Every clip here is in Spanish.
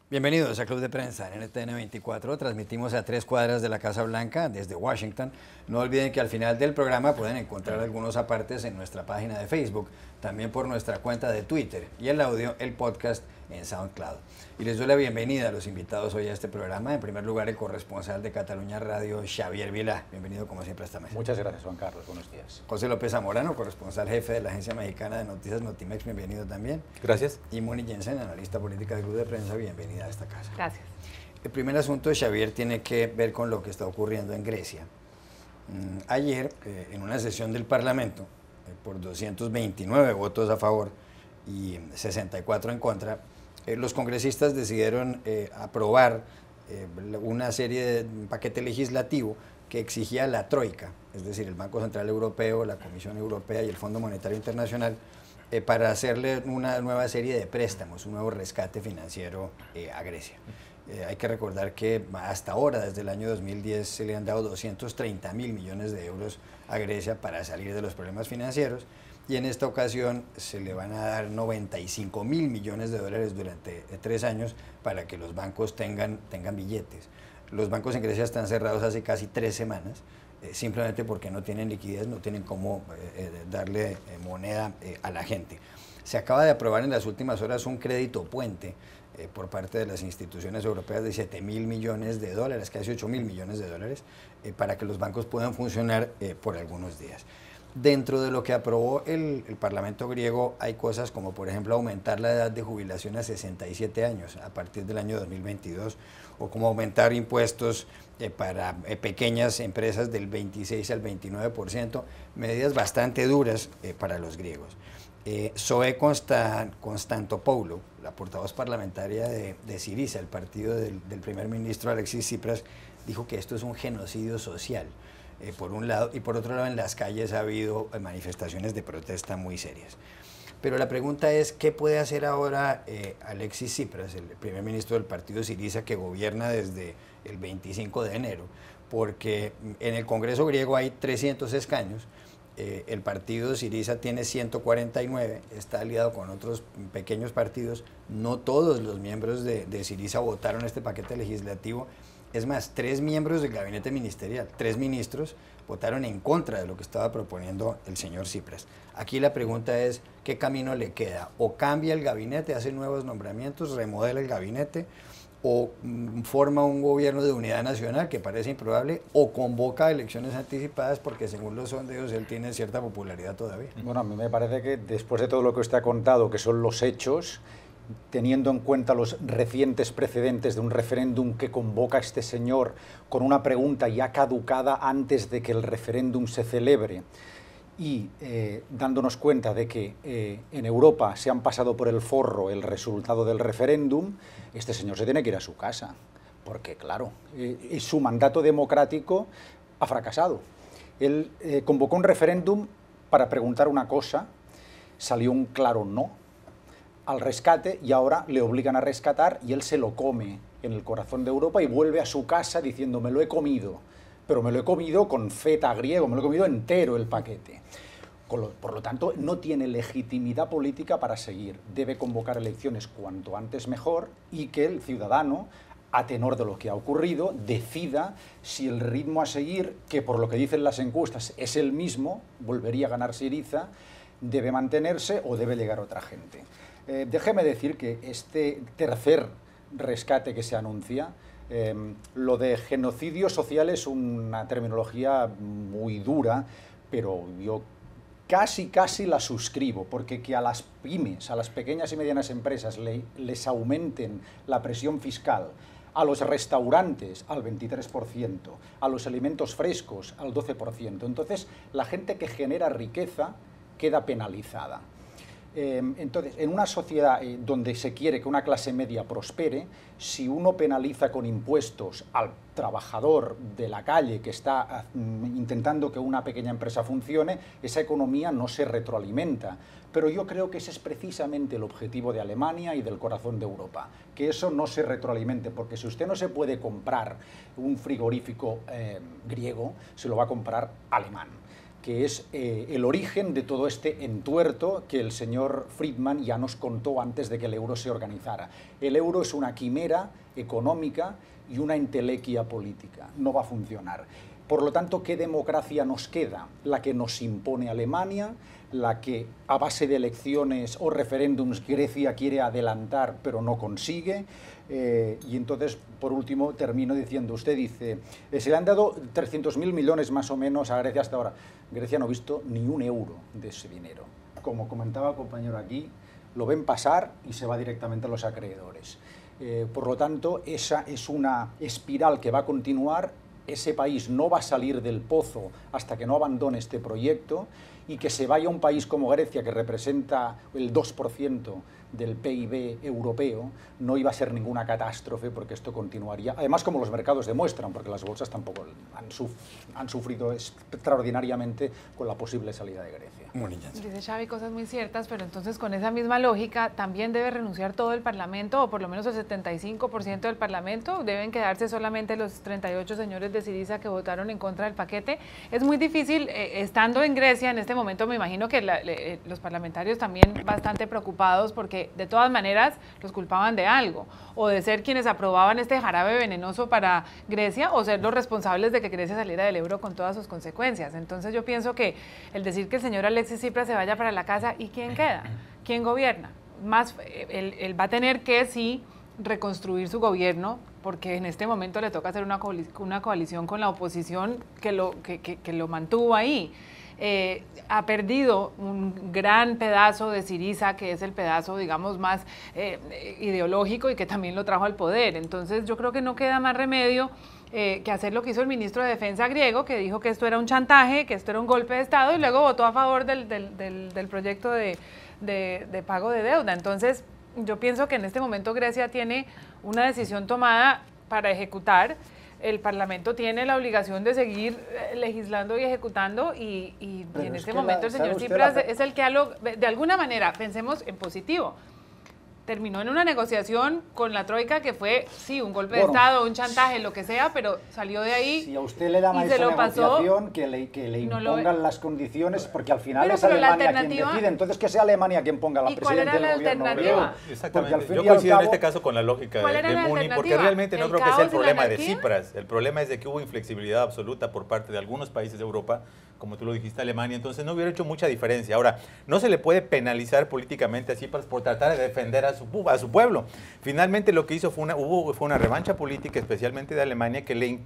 Bienvenidos a Club de Prensa en NTN 24. Transmitimos a 3 cuadras de la Casa Blanca desde Washington. No olviden que al final del programa pueden encontrar algunos apartes en nuestra página de Facebook, también por nuestra cuenta de Twitter y el audio, el podcast en SoundCloud. Y les doy la bienvenida a los invitados hoy a este programa. En primer lugar, el corresponsal de Cataluña Radio, Xavier Vilá. Bienvenido como siempre a esta mesa. Muchas gracias, Juan Carlos. Buenos días. José López Zamorano, corresponsal jefe de la agencia mexicana de noticias Notimex. Bienvenido también. Gracias. Y Moni Jensen, analista política del Club de Prensa. Bienvenida a esta casa. Gracias. El primer asunto de Xavier tiene que ver con lo que está ocurriendo en Grecia. Ayer, en una sesión del Parlamento, por 229 votos a favor y 64 en contra, los congresistas decidieron aprobar una serie de un paquete legislativo que exigía la Troika, es decir, el Banco Central Europeo, la Comisión Europea y el Fondo Monetario Internacional, para hacerle una nueva serie de préstamos, un nuevo rescate financiero a Grecia. Hay que recordar que hasta ahora, desde el año 2010, se le han dado 230.000 millones de euros a Grecia para salir de los problemas financieros, y en esta ocasión se le van a dar 95.000 millones de dólares durante 3 años para que los bancos tengan billetes. Los bancos en Grecia están cerrados hace casi 3 semanas, simplemente porque no tienen liquidez, no tienen cómo darle moneda a la gente. Se acaba de aprobar en las últimas horas un crédito puente por parte de las instituciones europeas de 7.000 millones de dólares, casi 8.000 millones de dólares, para que los bancos puedan funcionar por algunos días. Dentro de lo que aprobó el Parlamento griego hay cosas como, por ejemplo, aumentar la edad de jubilación a 67 años a partir del año 2022, o como aumentar impuestos para pequeñas empresas del 26 al 29%, medidas bastante duras para los griegos. Zoe Constantopoulou, la portavoz parlamentaria de Syriza, el partido del primer ministro Alexis Tsipras, dijo que esto es un genocidio social, por un lado, y por otro lado en las calles ha habido manifestaciones de protesta muy serias. Pero la pregunta es, ¿qué puede hacer ahora Alexis Tsipras, el primer ministro del partido Syriza, que gobierna desde el 25 de enero? Porque en el Congreso griego hay 300 escaños, el partido Syriza tiene 149, está aliado con otros pequeños partidos, no todos los miembros de Syriza votaron este paquete legislativo. Es más, 3 miembros del gabinete ministerial, 3 ministros, votaron en contra de lo que estaba proponiendo el señor Tsipras. Aquí la pregunta es, ¿qué camino le queda? ¿O cambia el gabinete, hace nuevos nombramientos, remodela el gabinete, o forma un gobierno de unidad nacional, que parece improbable, o convoca elecciones anticipadas, porque según los sondeos él tiene cierta popularidad todavía? Bueno, a mí me parece que después de todo lo que usted ha contado, que son los hechos, teniendo en cuenta los recientes precedentes de un referéndum que convoca a este señor con una pregunta ya caducada antes de que el referéndum se celebre, y dándonos cuenta de que en Europa se han pasado por el forro el resultado del referéndum, este señor se tiene que ir a su casa, porque claro, su mandato democrático ha fracasado. Él convocó un referéndum para preguntar una cosa, salió un claro no al rescate, y ahora le obligan a rescatar y él se lo come en el corazón de Europa y vuelve a su casa diciendo: me lo he comido, pero me lo he comido con feta griego, me lo he comido entero el paquete. Por lo tanto, no tiene legitimidad política para seguir. Debe convocar elecciones cuanto antes mejor, y que el ciudadano, a tenor de lo que ha ocurrido, decida si el ritmo a seguir, que por lo que dicen las encuestas es el mismo, volvería a ganar Syriza, debe mantenerse o debe llegar otra gente. Déjeme decir que este tercer rescate que se anuncia, lo de genocidio social es una terminología muy dura, pero yo casi la suscribo, porque que a las pymes, a las pequeñas y medianas empresas les aumenten la presión fiscal, a los restaurantes al 23%, a los alimentos frescos al 12%, entonces la gente que genera riqueza queda penalizada. Entonces, en una sociedad donde se quiere que una clase media prospere, si uno penaliza con impuestos al trabajador de la calle que está intentando que una pequeña empresa funcione, esa economía no se retroalimenta. Pero yo creo que ese es precisamente el objetivo de Alemania y del corazón de Europa, que eso no se retroalimente, porque si usted no se puede comprar un frigorífico griego, se lo va a comprar alemán. que es el origen de todo este entuerto que el señor Friedman ya nos contó antes de que el euro se organizara. El euro es una quimera económica y una entelequia política, no va a funcionar. Por lo tanto, ¿qué democracia nos queda? La que nos impone Alemania, la que a base de elecciones o referéndums Grecia quiere adelantar pero no consigue. Y entonces, por último, termino diciendo, usted dice, se le han dado 300.000 millones más o menos a Grecia hasta ahora. Grecia no ha visto ni un euro de ese dinero. Como comentaba el compañero aquí, lo ven pasar y se va directamente a los acreedores. Por lo tanto, esa es una espiral que va a continuar. Ese país no va a salir del pozo hasta que no abandone este proyecto, y que se vaya a un país como Grecia, que representa el 2% del PIB europeo, no iba a ser ninguna catástrofe, porque esto continuaría. Además, como los mercados demuestran, porque las bolsas tampoco han sufrido extraordinariamente con la posible salida de Grecia. Dice Xavi cosas muy ciertas, pero entonces con esa misma lógica también debe renunciar todo el Parlamento, o por lo menos el 75% del Parlamento, deben quedarse solamente los 38 señores de Syriza que votaron en contra del paquete. Es muy difícil, estando en Grecia en este momento, me imagino que los parlamentarios también bastante preocupados, porque de todas maneras los culpaban de algo, o de ser quienes aprobaban este jarabe venenoso para Grecia, o ser los responsables de que Grecia saliera del euro con todas sus consecuencias. Entonces yo pienso que el decir que el señor Alexis Tsipras se vaya para la casa, ¿y quién queda? ¿Quién gobierna? Él va a tener que sí reconstruir su gobierno, porque en este momento le toca hacer una coalición con la oposición que lo mantuvo ahí. Ha perdido un gran pedazo de Syriza, que es el pedazo, digamos, más ideológico y que también lo trajo al poder. Entonces yo creo que no queda más remedio que hacer lo que hizo el ministro de Defensa griego, que dijo que esto era un chantaje, que esto era un golpe de Estado, y luego votó a favor del proyecto de pago de deuda. Entonces yo pienso que en este momento Grecia tiene una decisión tomada para ejecutar. El Parlamento tiene la obligación de seguir legislando y ejecutando, y en este momento el señor Tsipras es el que de alguna manera, pensemos en positivo, terminó en una negociación con la Troika que fue, sí, un golpe de Estado, un chantaje, lo que sea, pero salió de ahí. Si a usted le da más esa negociación, que le impongan las condiciones, porque al final es Alemania quien decide, entonces que sea Alemania quien ponga la presidenta del gobierno griego. Exactamente, yo coincido en este caso con la lógica de Muni, porque realmente no creo que sea el problema de Tsipras, el problema es de que hubo inflexibilidad absoluta por parte de algunos países de Europa, como tú lo dijiste, Alemania, entonces no hubiera hecho mucha diferencia. Ahora, no se le puede penalizar políticamente a Tsipras por tratar de defender a su pueblo. Finalmente lo que hizo fue una revancha política, especialmente de Alemania, que le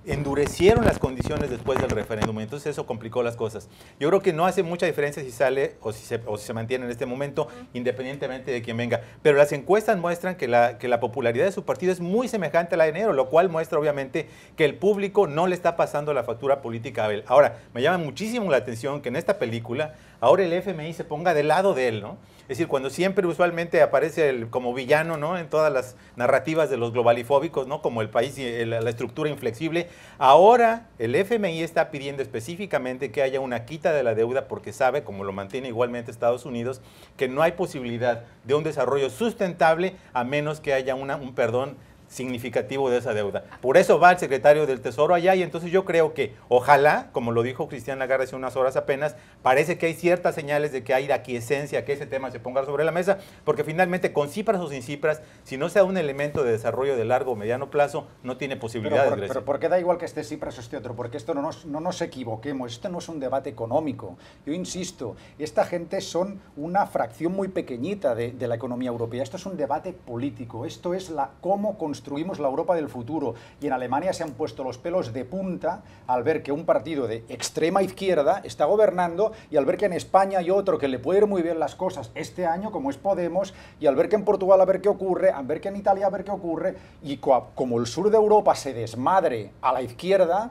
endurecieron las condiciones después del referéndum, entonces eso complicó las cosas. Yo creo que no hace mucha diferencia si sale o si se mantiene en este momento, independientemente de quién venga, pero las encuestas muestran que la popularidad de su partido es muy semejante a la de enero, lo cual muestra obviamente que el público no le está pasando la factura política a él. Ahora, me llama muchísimo la atención que en esta película ahora el FMI se ponga del lado de él, ¿no? Es decir, cuando siempre usualmente aparece como villano, ¿no?, en todas las narrativas de los globalifóbicos, ¿no?, como el país y la estructura inflexible, ahora el FMI está pidiendo específicamente que haya una quita de la deuda, porque sabe, como lo mantiene igualmente Estados Unidos, que no hay posibilidad de un desarrollo sustentable a menos que haya un perdón significativo de esa deuda. Por eso va el secretario del Tesoro allá, y entonces yo creo que ojalá, como lo dijo Cristian Lagarde hace unas horas apenas, parece que hay ciertas señales de que hay aquiescencia, que ese tema se ponga sobre la mesa, porque finalmente con Tsipras o sin Tsipras, si no sea un elemento de desarrollo de largo o mediano plazo, no tiene posibilidades. Pero ¿por qué da igual que esté Tsipras o este otro? Porque esto no nos equivoquemos, esto no es un debate económico. Yo insisto, esta gente son una fracción muy pequeñita de la economía europea. Esto es un debate político, esto es cómo construimos la Europa del futuro, y en Alemania se han puesto los pelos de punta al ver que un partido de extrema izquierda está gobernando, y al ver que en España hay otro que le puede ir muy bien las cosas este año, como es Podemos, y al ver que en Portugal a ver qué ocurre, al ver que en Italia a ver qué ocurre, y como el sur de Europa se desmadre a la izquierda,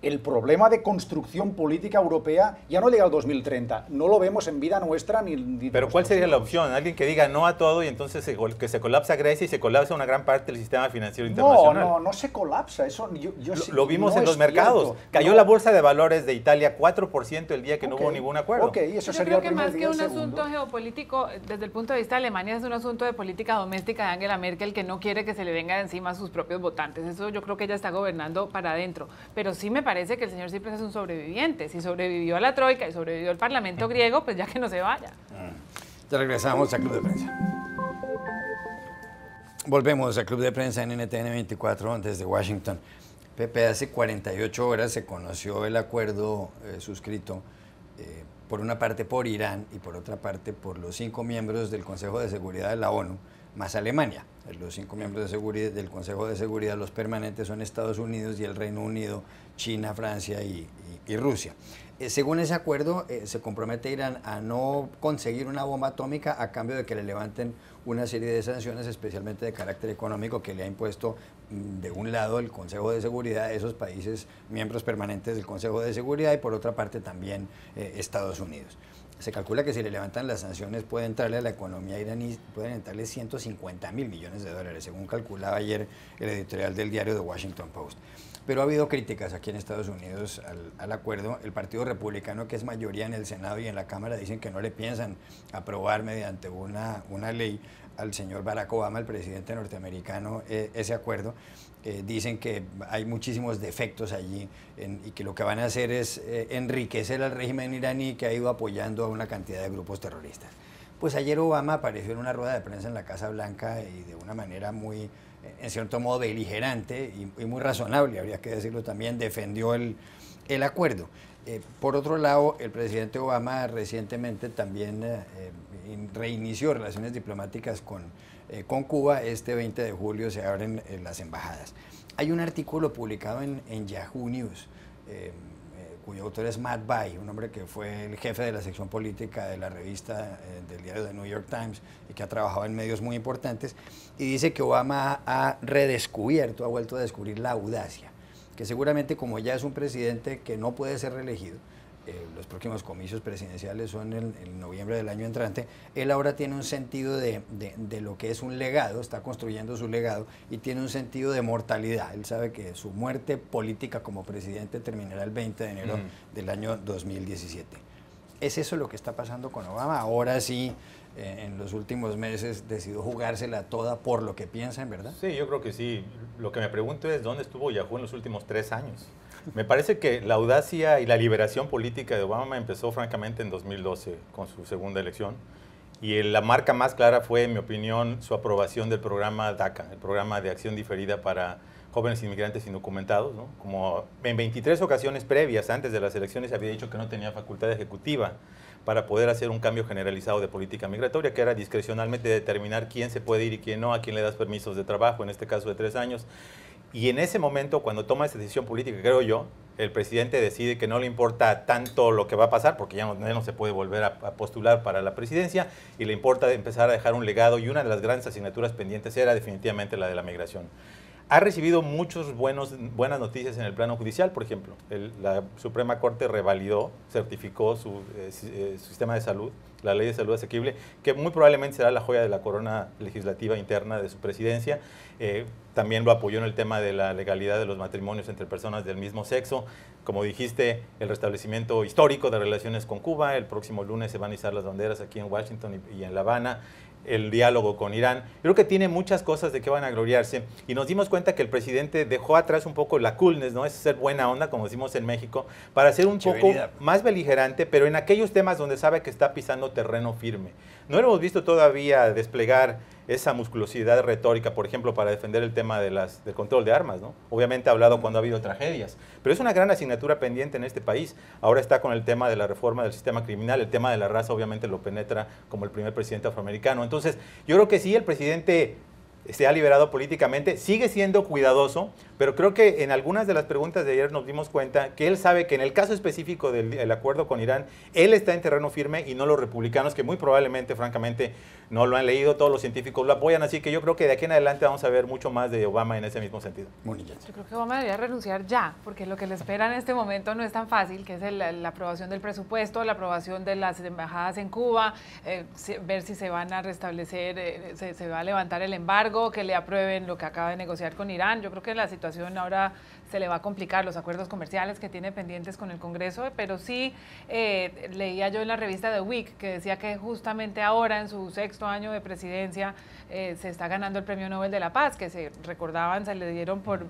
el problema de construcción política europea ya no llega al 2030, no lo vemos en vida nuestra ni Pero ¿cuál sería la opción? Alguien que diga no a todo y entonces que se colapsa Grecia y se colapsa una gran parte del sistema financiero internacional. No se colapsa, eso lo vimos en los mercados. Cayó la bolsa de valores de Italia 4% el día que no hubo ningún acuerdo. Eso yo sería creo que más que un asunto geopolítico, desde el punto de vista de Alemania, es un asunto de política doméstica de Angela Merkel, que no quiere que se le venga de encima a sus propios votantes. Eso yo creo que ella está gobernando para adentro. Pero sí me parece que el señor Tsipras es un sobreviviente. Si sobrevivió a la Troika y sobrevivió al Parlamento griego, pues ya que no se vaya. Ya regresamos a Club de Prensa. Volvemos al Club de Prensa en NTN 24 desde Washington. Pepe, hace 48 horas se conoció el acuerdo suscrito por una parte por Irán y por otra parte por los 5 miembros del Consejo de Seguridad de la ONU, más Alemania. Los 5 miembros del Consejo de Seguridad, los permanentes, son Estados Unidos y el Reino Unido, China, Francia y Rusia. Según ese acuerdo, se compromete Irán a no conseguir una bomba atómica a cambio de que le levanten una serie de sanciones, especialmente de carácter económico, que le ha impuesto de un lado el Consejo de Seguridad a esos países miembros permanentes del Consejo de Seguridad y por otra parte también Estados Unidos. Se calcula que si le levantan las sanciones puede entrarle a la economía iraní, pueden entrarle 150.000 millones de dólares, según calculaba ayer el editorial del diario The Washington Post. Pero ha habido críticas aquí en Estados Unidos al acuerdo. El Partido Republicano, que es mayoría en el Senado y en la Cámara, dicen que no le piensan aprobar mediante una ley al señor Barack Obama, el presidente norteamericano, ese acuerdo. Dicen que hay muchísimos defectos allí y que lo que van a hacer es enriquecer al régimen iraní, que ha ido apoyando a una cantidad de grupos terroristas. Pues ayer Obama apareció en una rueda de prensa en la Casa Blanca y de una manera muy, en cierto modo, beligerante y muy razonable, habría que decirlo también, defendió el acuerdo. Por otro lado, el presidente Obama recientemente también reinició relaciones diplomáticas con Cuba. Este 20 de julio se abren las embajadas. Hay un artículo publicado en Yahoo News, cuyo autor es Matt Bai, un hombre que fue el jefe de la sección política de la revista del diario The New York Times y que ha trabajado en medios muy importantes, y dice que Obama ha redescubierto, ha vuelto a descubrir la audacia, que seguramente como ya es un presidente que no puede ser reelegido, los próximos comicios presidenciales son en noviembre del año entrante, él ahora tiene un sentido de lo que es un legado, está construyendo su legado y tiene un sentido de mortalidad. Él sabe que su muerte política como presidente terminará el 20 de enero del año 2017. ¿Es eso lo que está pasando con Obama? Ahora sí, en los últimos meses decidió jugársela toda por lo que piensa, ¿en verdad? Sí, yo creo que sí. Lo que me pregunto es dónde estuvo Yahoo en los últimos 3 años. Me parece que la audacia y la liberación política de Obama empezó francamente en 2012 con su segunda elección, y la marca más clara fue, en mi opinión, su aprobación del programa DACA, el programa de acción diferida para jóvenes inmigrantes indocumentados, ¿no? Como en 23 ocasiones previas, antes de las elecciones, había dicho que no tenía facultad ejecutiva para poder hacer un cambio generalizado de política migratoria, que era discrecionalmente determinar quién se puede ir y quién no, a quién le das permisos de trabajo, en este caso de 3 años. Y en ese momento, cuando toma esa decisión política, creo yo, el presidente decide que no le importa tanto lo que va a pasar, porque ya no se puede volver a postular para la presidencia, y le importa empezar a dejar un legado, y una de las grandes asignaturas pendientes era definitivamente la de la migración. Ha recibido muchas buenas noticias en el plano judicial. Por ejemplo, la Suprema Corte revalidó, certificó su sistema de salud, la Ley de Salud Asequible, que muy probablemente será la joya de la corona legislativa interna de su presidencia. También lo apoyó en el tema de la legalidad de los matrimonios entre personas del mismo sexo. Como dijiste, el restablecimiento histórico de relaciones con Cuba. El próximo lunes se van a izar las banderas aquí en Washington y en La Habana. El diálogo con Irán. Creo que tiene muchas cosas de que van a gloriarse, y nos dimos cuenta que el presidente dejó atrás un poco la coolness, ¿no? Es ser buena onda, como decimos en México, para ser un poco más beligerante, pero en aquellos temas donde sabe que está pisando terreno firme. No lo hemos visto todavía desplegar esa musculosidad retórica, por ejemplo, para defender el tema del control de armas, ¿no? Obviamente ha hablado cuando ha habido tragedias, pero es una gran asignatura pendiente en este país. Ahora está con el tema de la reforma del sistema criminal, el tema de la raza obviamente lo penetra como el primer presidente afroamericano. Entonces, yo creo que sí, el presidente se ha liberado políticamente, sigue siendo cuidadoso, pero creo que en algunas de las preguntas de ayer nos dimos cuenta que él sabe que en el caso específico del acuerdo con Irán, él está en terreno firme y no los republicanos, que muy probablemente, francamente, no lo han leído, todos los científicos lo apoyan, así que yo creo que de aquí en adelante vamos a ver mucho más de Obama en ese mismo sentido. Yo creo que Obama debería renunciar ya, porque lo que le espera en este momento no es tan fácil, que es la aprobación del presupuesto, la aprobación de las embajadas en Cuba, ver si se van a restablecer, se va a levantar el embargo, que le aprueben lo que acaba de negociar con Irán. Yo creo que la situación ahora se le va a complicar, los acuerdos comerciales que tiene pendientes con el Congreso, pero sí leía yo en la revista The Week que decía que justamente ahora, en su 6º año de presidencia, se está ganando el Premio Nobel de la Paz, que se le dieron por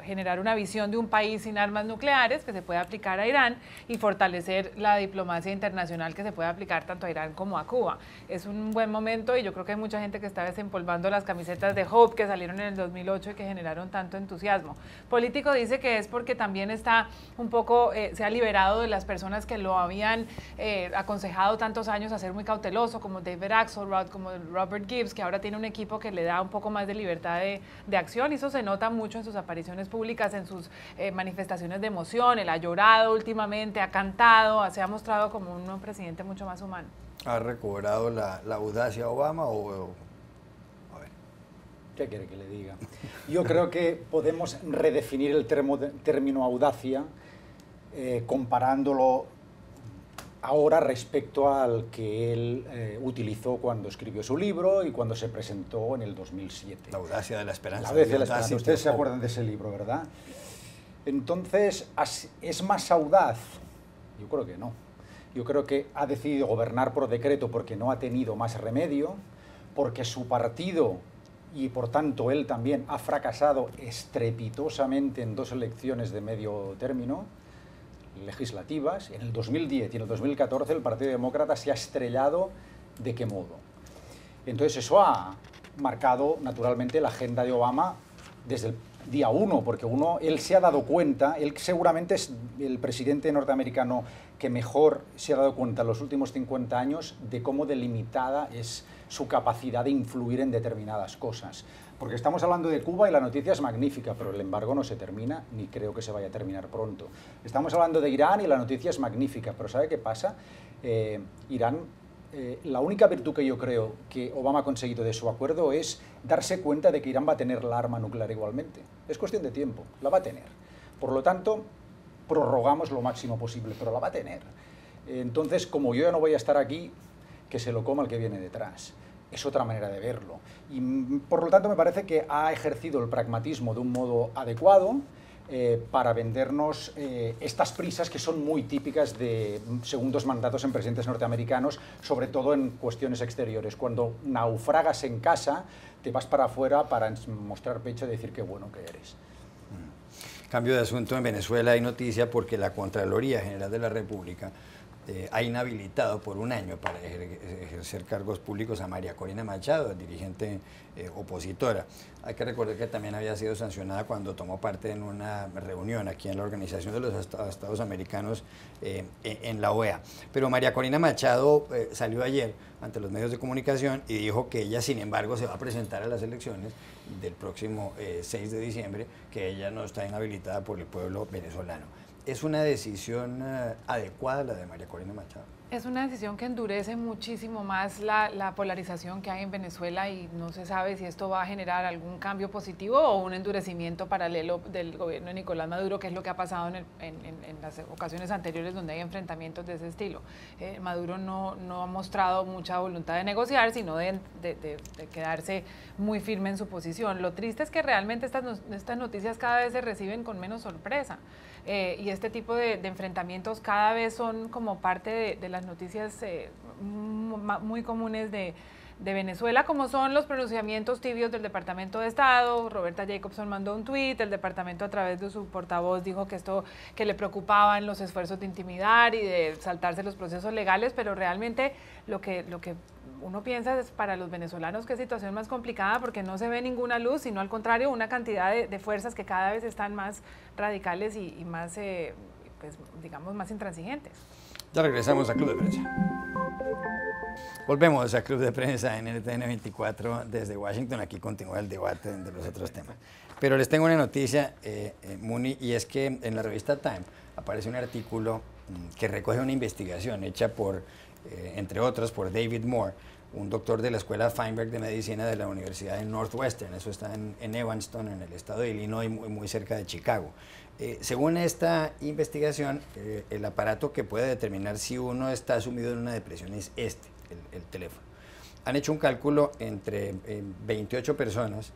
generar una visión de un país sin armas nucleares que se pueda aplicar a Irán y fortalecer la diplomacia internacional que se puede aplicar tanto a Irán como a Cuba. Es un buen momento y yo creo que hay mucha gente que está desempolvando las camisetas de Hope que salieron en el 2008 y que generaron tanto entusiasmo. Político dice que es porque también está un poco, se ha liberado de las personas que lo habían aconsejado tantos años a ser muy cauteloso, como David Axelrod, como Robert Gibbs, que ahora tiene un equipo que le da un poco más de libertad de acción, y eso se nota mucho en sus apariciones públicas, en sus manifestaciones de emoción. Él ha llorado últimamente, ha cantado, se ha mostrado como un presidente mucho más humano. ¿Ha recobrado la audacia Obama o a ver? ¿Qué quiere que le diga? Yo creo que podemos redefinir el término audacia comparándolo ahora respecto al que él utilizó cuando escribió su libro y cuando se presentó en el 2007. La audacia de la esperanza. La audacia de la esperanza. Ustedes se acuerdan de ese libro, ¿verdad? Entonces, ¿es más audaz? Yo creo que no. Yo creo que ha decidido gobernar por decreto porque no ha tenido más remedio, porque su partido y por tanto él también ha fracasado estrepitosamente en 2 elecciones de medio término legislativas. En el 2010 y en el 2014 el Partido Demócrata se ha estrellado. ¿De qué modo? Entonces eso ha marcado naturalmente la agenda de Obama desde el día 1, porque él se ha dado cuenta, él seguramente es el presidente norteamericano que mejor se ha dado cuenta en los últimos 50 años de cómo delimitada es su capacidad de influir en determinadas cosas. Porque estamos hablando de Cuba y la noticia es magnífica, pero el embargo no se termina, ni creo que se vaya a terminar pronto. Estamos hablando de Irán y la noticia es magnífica, pero ¿sabe qué pasa? Irán, la única virtud que yo creo que Obama ha conseguido de su acuerdo es darse cuenta de que Irán va a tener la arma nuclear igualmente. Es cuestión de tiempo, la va a tener. Por lo tanto, prorrogamos lo máximo posible, pero la va a tener. Entonces, como yo ya no voy a estar aquí, que se lo coma el que viene detrás. Es otra manera de verlo. Y por lo tanto me parece que ha ejercido el pragmatismo de un modo adecuado para vendernos estas prisas que son muy típicas de segundos mandatos en presidentes norteamericanos, sobre todo en cuestiones exteriores. Cuando naufragas en casa, te vas para afuera para mostrar pecho y decir qué bueno que eres. Cambio de asunto. En Venezuela hay noticia porque la Contraloría General de la República ha inhabilitado por 1 año para ejercer cargos públicos a María Corina Machado, dirigente opositora. Hay que recordar que también había sido sancionada cuando tomó parte en una reunión aquí en la Organización de los Estados Americanos en la OEA. Pero María Corina Machado salió ayer ante los medios de comunicación y dijo que ella, sin embargo, se va a presentar a las elecciones del próximo 6 de diciembre, que ella no está inhabilitada por el pueblo venezolano. ¿Es una decisión adecuada la de María Corina Machado? Es una decisión que endurece muchísimo más la polarización que hay en Venezuela y no se sabe si esto va a generar algún cambio positivo o un endurecimiento paralelo del gobierno de Nicolás Maduro, que es lo que ha pasado en las ocasiones anteriores donde hay enfrentamientos de ese estilo. Maduro no ha mostrado mucha voluntad de negociar, sino de quedarse muy firme en su posición. Lo triste es que realmente estas noticias cada vez se reciben con menos sorpresa. Y este tipo de enfrentamientos cada vez son como parte de las noticias muy comunes de Venezuela, como son los pronunciamientos tibios del Departamento de Estado. Roberta Jacobson mandó un tuit, el departamento a través de su portavoz dijo que le preocupaban los esfuerzos de intimidar y de saltarse los procesos legales, pero realmente lo que uno piensa es para los venezolanos qué situación más complicada, porque no se ve ninguna luz, sino al contrario, una cantidad de fuerzas que cada vez están más radicales y más, pues, digamos, más intransigentes. Ya regresamos a Club de Prensa. Volvemos a Club de Prensa en NTN 24 desde Washington. Aquí continúa el debate de los otros temas. Pero les tengo una noticia, Muni, y es que en la revista Time aparece un artículo que recoge una investigación hecha por, entre otros, por David Moore, un doctor de la Escuela Feinberg de Medicina de la Universidad de Northwestern. Eso está en Evanston, en el estado de Illinois, muy cerca de Chicago. Según esta investigación, el aparato que puede determinar si uno está sumido en una depresión es el teléfono. Han hecho un cálculo entre 28 personas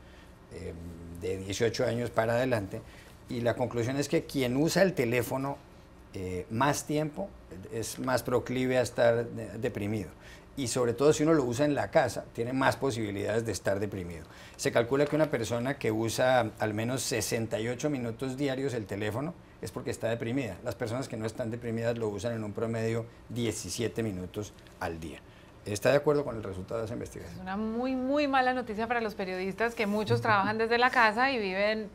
de 18 años para adelante y la conclusión es que quien usa el teléfono más tiempo es más proclive a estar deprimido. y sobre todo si uno lo usa en la casa, tiene más posibilidades de estar deprimido. Se calcula que una persona que usa al menos 68 minutos diarios el teléfono es porque está deprimida. Las personas que no están deprimidas lo usan en un promedio 17 minutos al día. ¿Está de acuerdo con el resultado de esa investigación? Es una muy mala noticia para los periodistas, que muchos trabajan desde la casa y viven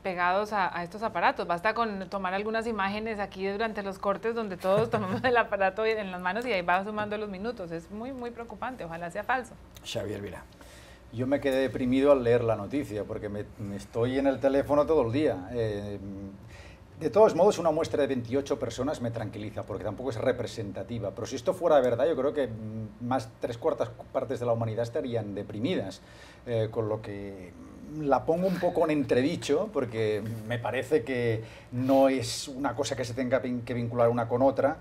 pegados a estos aparatos. Basta con tomar algunas imágenes aquí durante los cortes donde todos tomamos el aparato en las manos y ahí va sumando los minutos. Es muy preocupante, ojalá sea falso. Xavier Vilá. Yo me quedé deprimido al leer la noticia porque me estoy en el teléfono todo el día. De todos modos, una muestra de 28 personas me tranquiliza, porque tampoco es representativa. Pero si esto fuera verdad, yo creo que más 3/4 partes de la humanidad estarían deprimidas. Con lo que la pongo un poco en entredicho, porque me parece que no es una cosa que se tenga que vincular una con otra,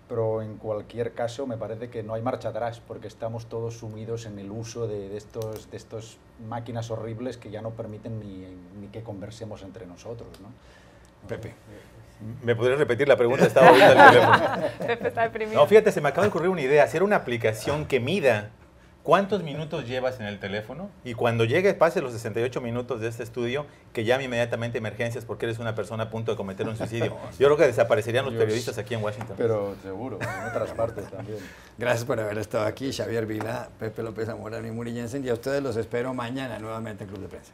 pero en cualquier caso me parece que no hay marcha atrás, porque estamos todos sumidos en el uso de estos máquinas horribles que ya no permiten ni que conversemos entre nosotros, ¿no? Pepe. ¿Me podrías repetir la pregunta? Estaba viendo el teléfono. Pepe está deprimido. No, fíjate, se me acaba de ocurrir una idea. Hacer una aplicación que mida cuántos minutos llevas en el teléfono y cuando pase los 68 minutos de este estudio, que llame inmediatamente a emergencias porque eres una persona a punto de cometer un suicidio. Yo creo que desaparecerían los periodistas aquí en Washington. Pero seguro, en otras partes también. Gracias por haber estado aquí, Xavier Vilá, Pepe López Zamorano y Muri Jensen, y a ustedes los espero mañana nuevamente en Club de Prensa.